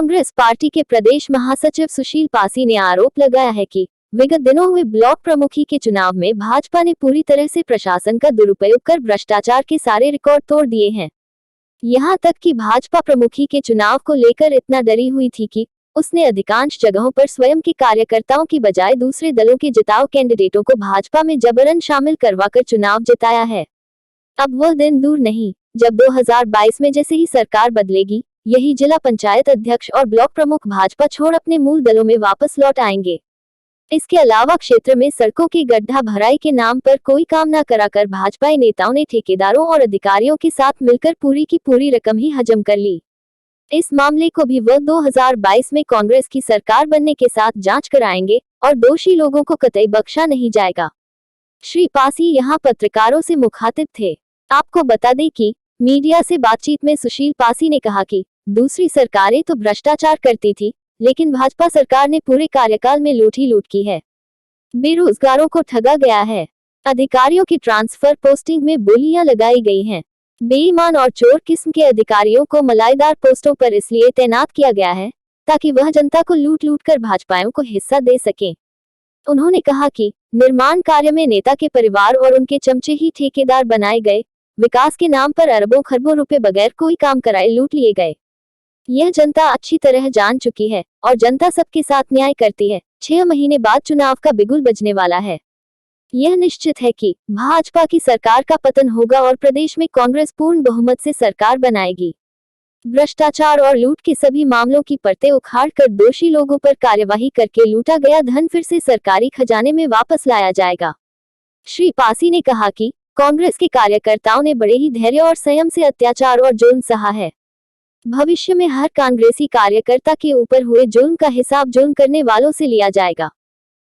Congress party के प्रदेश महासचिव सुशील पासी ने आरोप लगाया है कि विगत दिनों हुए ब्लॉक प्रमुखी के चुनाव में भाजपा ने पूरी तरह से प्रशासन का दुरुपयोग कर भ्रष्टाचार के सारे रिकॉर्ड तोड़ दिए हैं। यहां तक कि भाजपा प्रमुखी के चुनाव को लेकर इतना डरी हुई थी कि उसने अधिकांश जगहों पर स्वयं के कार्यकर्ताओं की बजाय दूसरे दलों के जिताऊ कैंडिडेटों को भाजपा में जबरन शामिल करवाकर चुनाव जिताया है। अब वह दिन दूर नहीं जब 2022 में जैसे ही सरकार बदलेगी, यही जिला पंचायत अध्यक्ष और ब्लॉक प्रमुख भाजपा छोड़ अपने मूल दलों में वापस लौट आएंगे। इसके अलावा क्षेत्र में सड़कों की गड्ढा भराई के नाम पर कोई काम न कराकर भाजपाई नेताओं ने ठेकेदारों और अधिकारियों के साथ मिलकर पूरी की पूरी रकम ही हजम कर ली। इस मामले को भी वह 2022 में कांग्रेस की सरकार बनने के साथ जांच कराएंगे और दोषी लोगों को कतई बख्शा नहीं जाएगा। श्री पासी यहां पत्रकारों से मुखातिब थे। आपको बता दें कि मीडिया से बातचीत में सुशील पासी ने कहा कि दूसरी सरकारें तो भ्रष्टाचार करती थी, लेकिन भाजपा सरकार ने पूरे कार्यकाल में लूट ही लूट की है। बेरोजगारों को ठगा गया है। अधिकारियों की ट्रांसफर पोस्टिंग में बोलियां लगाई गई हैं। बेईमान और चोर किस्म के अधिकारियों को मलाईदार पोस्टों पर इसलिए तैनात किया गया है ताकि वह जनता को लूट लूट कर भाजपाइयों को हिस्सा दे सकें। उन्होंने कहा कि निर्माण कार्य में नेता के परिवार और उनके चमचे ही ठेकेदार बनाए गए। विकास के नाम पर अरबों खरबों रुपए बगैर कोई काम कराए लूट लिए गए। यह जनता अच्छी तरह जान चुकी है और जनता सबके साथ न्याय करती है। 6 महीने बाद चुनाव का बिगुल बजने वाला है। यह निश्चित है कि भाजपा की सरकार का पतन होगा और प्रदेश में कांग्रेस पूर्ण बहुमत से सरकार बनाएगी। भ्रष्टाचार और लूट के सभी मामलों की परतें उखाड़ कर दोषी लोगों पर कार्यवाही करके लूटा गया धन फिर से सरकारी खजाने में वापस लाया जाएगा। श्री पासी ने कहा कि कांग्रेस के कार्यकर्ताओं ने बड़े ही धैर्य और संयम से अत्याचार और जुल्म सहा है। भविष्य में हर कांग्रेसी कार्यकर्ता के ऊपर हुए जुल्म का हिसाब जुल्म करने वालों से लिया जाएगा।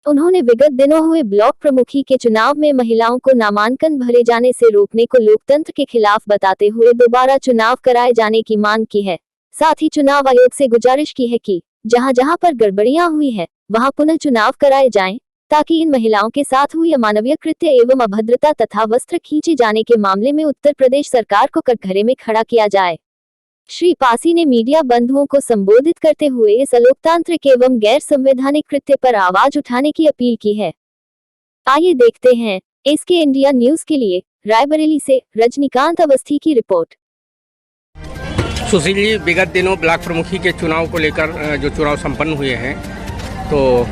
उन्होंने विगत दिनों हुए ब्लॉक प्रमुखी के चुनाव में महिलाओं को नामांकन भरे जाने से रोकने को लोकतंत्र के खिलाफ बताते हुए दोबारा चुनाव कराए जाने की मांग की है। साथ ही चुनाव आयोग से गुजारिश की है कि जहां जहां पर गड़बड़ियां हुई है वहां पुनः चुनाव कराए जाएं, ताकि इन महिलाओं के साथ हुई अमानवीय कृत्य एवं अभद्रता तथा वस्त्र खींचे जाने के मामले में उत्तर प्रदेश सरकार को कटघरे में खड़ा किया जाए। श्री पासी ने मीडिया बंधुओं को संबोधित करते हुए इस अलोकतांत्रिक एवं गैर संवैधानिक कृत्य पर आवाज उठाने की अपील की है। आइए देखते हैं एसके इंडिया न्यूज के लिए रायबरेली से रजनीकांत अवस्थी की रिपोर्ट। सुशील जी, विगत दिनों ब्लॉक प्रमुखी के चुनाव को लेकर जो चुनाव संपन्न हुए हैं, तो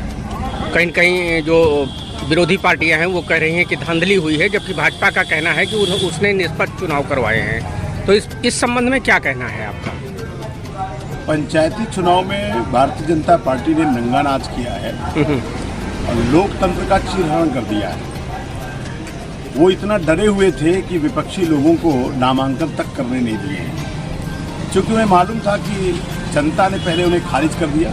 कहीं न कहीं जो विरोधी पार्टियां हैं वो कह रही हैं कि धांधली हुई है, जबकि भाजपा का कहना है कि उसने निष्पक्ष चुनाव करवाए हैं। तो इस संबंध में क्या कहना है आपका? पंचायती चुनाव में भारतीय जनता पार्टी ने नंगा नाच किया है और लोकतंत्र का चीरहरण कर दिया है। वो इतना डरे हुए थे कि विपक्षी लोगों को नामांकन तक करने नहीं दिए, क्योंकि उन्हें मालूम था कि जनता ने पहले उन्हें खारिज कर दिया।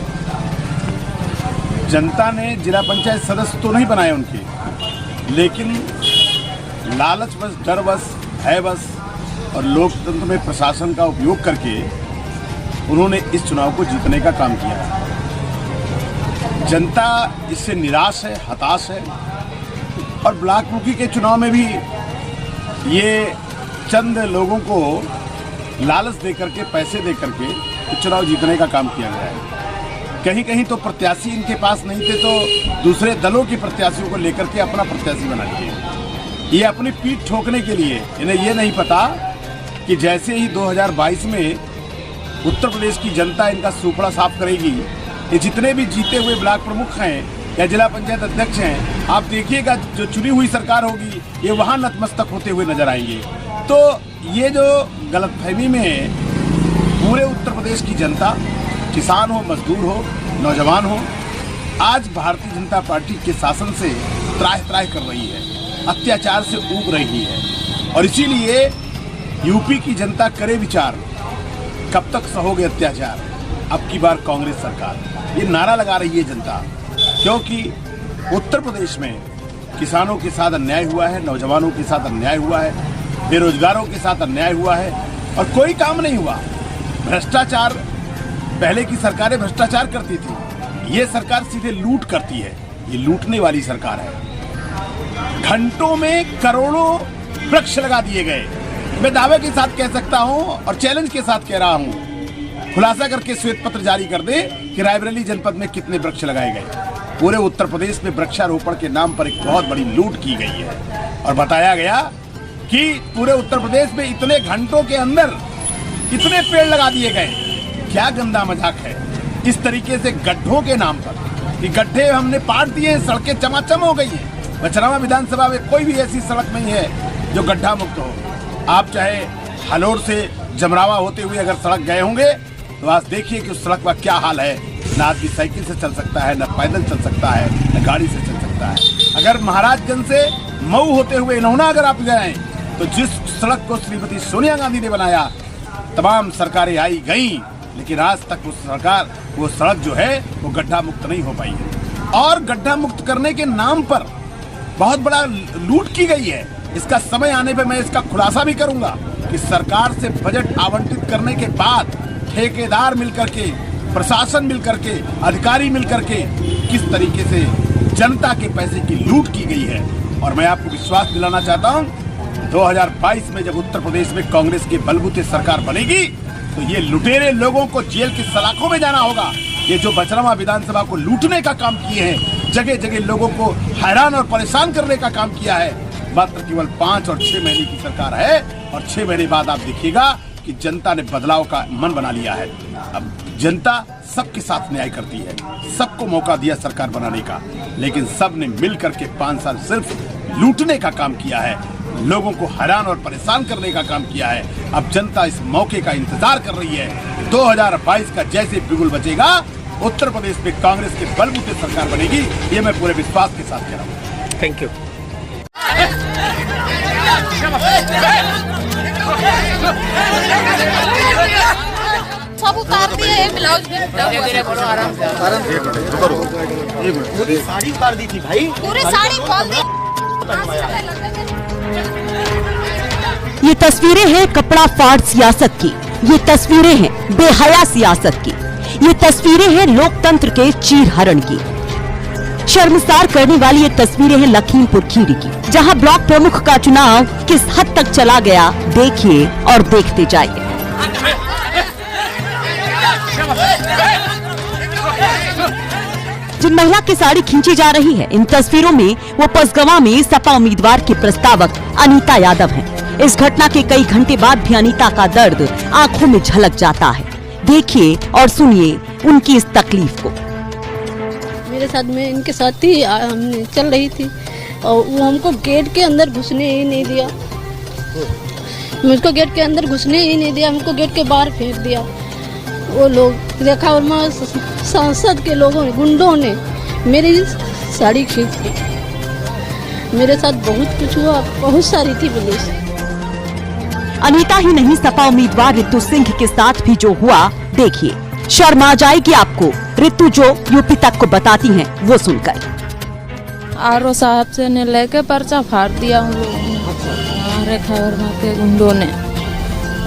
जनता ने जिला पंचायत सदस्य तो नहीं बनाए उनके, लेकिन लालच बस, डर बस, भय बस और लोकतंत्र में प्रशासन का उपयोग करके उन्होंने इस चुनाव को जीतने का काम किया। जनता इससे निराश है, हताश है और ब्लॉक प्रमुखी के चुनाव में भी ये चंद लोगों को लालच दे करके, पैसे दे करके चुनाव जीतने का काम किया गया है। कहीं कहीं तो प्रत्याशी इनके पास नहीं थे, तो दूसरे दलों के प्रत्याशियों को लेकर के अपना प्रत्याशी बना लिए। ये अपनी पीठ ठोकने के लिए, इन्हें ये नहीं पता कि जैसे ही 2022 में उत्तर प्रदेश की जनता इनका सूपड़ा साफ करेगी, ये जितने भी जीते हुए ब्लॉक प्रमुख हैं या जिला पंचायत अध्यक्ष हैं, आप देखिएगा जो चुनी हुई सरकार होगी ये वहाँ नतमस्तक होते हुए नजर आएंगे। तो ये जो गलतफहमी में पूरे उत्तर प्रदेश की जनता, किसान हो, मजदूर हो, नौजवान हो, आज भारतीय जनता पार्टी के शासन से त्राह त्राह कर रही है, अत्याचार से ऊब रही है। और इसीलिए यूपी की जनता करे विचार, कब तक सहोगे अत्याचार, अब की बार कांग्रेस सरकार, ये नारा लगा रही है जनता। क्योंकि उत्तर प्रदेश में किसानों के साथ अन्याय हुआ है, नौजवानों के साथ अन्याय हुआ है, बेरोजगारों के साथ अन्याय हुआ है और कोई काम नहीं हुआ। भ्रष्टाचार, पहले की सरकारें भ्रष्टाचार करती थी, ये सरकार सीधे लूट करती है। ये लूटने वाली सरकार है। घंटों में करोड़ों वृक्ष लगा दिए गए। मैं दावे के साथ कह सकता हूं और चैलेंज के साथ कह रहा हूं खुलासा करके श्वेत पत्र जारी कर दे कि रायबरेली जनपद में कितने वृक्ष लगाए गए। पूरे उत्तर प्रदेश में वृक्षारोपण के नाम पर एक बहुत बड़ी लूट की गई है और बताया गया कि पूरे उत्तर प्रदेश में इतने घंटों के अंदर इतने पेड़ लगा दिए गए। क्या गंदा मजाक है इस तरीके से गड्ढों के नाम पर कि गड्ढे हमने पाट दिए, सड़कें चमाचम हो गई हैं। बचरावा विधानसभा में कोई भी ऐसी सड़क नहीं है जो गड्ढा मुक्त हो। आप चाहे हलोर से जमरावा होते हुए अगर सड़क गए होंगे तो आज देखिए कि उस सड़क का क्या हाल है। न आदमी साइकिल से चल सकता है, न पैदल चल सकता है, न गाड़ी से चल सकता है। अगर महाराजगंज से मऊ होते हुए इन्होंने अगर आप गए तो जिस सड़क को श्रीमती सोनिया गांधी ने बनाया, तमाम सरकारें आई गई, लेकिन आज तक वो सड़क जो है वो गड्ढा मुक्त नहीं हो पाई है। और गड्ढा मुक्त करने के नाम पर बहुत बड़ा लूट की गई है। इसका समय आने पर मैं इसका खुलासा भी करूंगा कि सरकार से बजट आवंटित करने के बाद ठेकेदार मिलकर के, प्रशासन मिलकर के, अधिकारी मिलकर के किस तरीके से जनता के पैसे की लूट की गई है। और मैं आपको विश्वास दिलाना चाहता हूं 2022 में जब उत्तर प्रदेश में कांग्रेस के बलबूते सरकार बनेगी तो ये लुटेरे लोगों को जेल की सलाखों में जाना होगा। ये जो बचरावा विधानसभा को लूटने का काम किए हैं, जगह जगह लोगों को हैरान और परेशान करने का काम किया है, मात्र केवल 5 और 6 महीने की सरकार है और 6 महीने बाद आप देखिएगा कि जनता ने बदलाव का मन बना लिया है। अब जनता सबके साथ न्याय करती है, सबको मौका दिया सरकार बनाने का, लेकिन सब ने मिल करके 5 साल सिर्फ लूटने का काम किया है, लोगों को हैरान और परेशान करने का काम किया है। अब जनता इस मौके का इंतजार कर रही है। 2022 का जैसे बिगुल बचेगा, उत्तर प्रदेश में कांग्रेस के बलबूते सरकार बनेगी, ये मैं पूरे विश्वास के साथ कह रहा हूँ। Thank you. सब उतार दिए, ब्लाउज भी पूरी साड़ी उतार दी थी भाई, पूरी साड़ी खोल दी। ये तस्वीरें हैं कपड़ा फाड़ सियासत की, ये तस्वीरें हैं बेहया सियासत की, ये तस्वीरें हैं लोकतंत्र के चीरहरण की। शर्मसार करने वाली ये तस्वीरें हैं लखीमपुर खीरी की, जहां ब्लॉक प्रमुख का चुनाव किस हद तक चला गया, देखिए और देखते जाइए। जिन महिला की साड़ी खींची जा रही है, इन तस्वीरों में वो पसगवां में सपा उम्मीदवार के प्रस्तावक अनीता यादव हैं। इस घटना के कई घंटे बाद भी अनीता का दर्द आंखों में झलक जाता है। देखिए और सुनिए उनकी इस तकलीफ को। मेरे साथ में इनके साथ ही हमने चल रही थी और वो हमको गेट के अंदर घुसने ही नहीं दिया, मुझको गेट के अंदर घुसने ही नहीं दिया, हमको गेट के बाहर फेंक दिया। वो लोग रेखा वर्मा सांसद के लोगों ने, गुंडों ने मेरी साड़ी खींच ली। मेरे साथ बहुत कुछ हुआ, बहुत सारी थी पुलिस। अनीता ही नहीं, सपा उम्मीदवार रितु सिंह के साथ भी जो हुआ देखिए, शर्म आ जाएगी आपको। रितु जो यूपी तक को बताती हैं वो सुनकर। आरओ साहब से ने लेके पर्चा फाड़ दिया हम लोगों ने, रेखा वर्मा के गुंडों ने,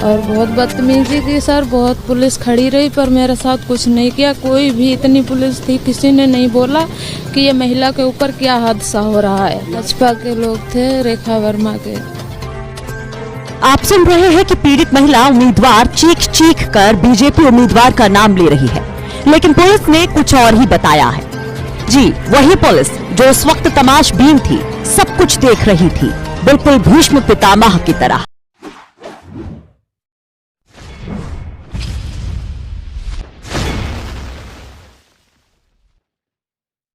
और बहुत बदतमीजी की सर। बहुत पुलिस खड़ी रही पर मेरे साथ कुछ नहीं किया। कोई भी, इतनी पुलिस थी, किसी ने नहीं बोला कि ये महिला के ऊपर क्या हादसा हो रहा है। भाजपा के लोग थे, रेखा वर्मा के। आप सुन रहे हैं कि पीड़ित महिला उम्मीदवार चीख चीख कर बीजेपी उम्मीदवार का नाम ले रही है, लेकिन पुलिस ने कुछ और ही बताया है। जी वही पुलिस जो उस वक्त तमाशबीन थी, सब कुछ देख रही थी, बिल्कुल भीष्म पितामह की तरह।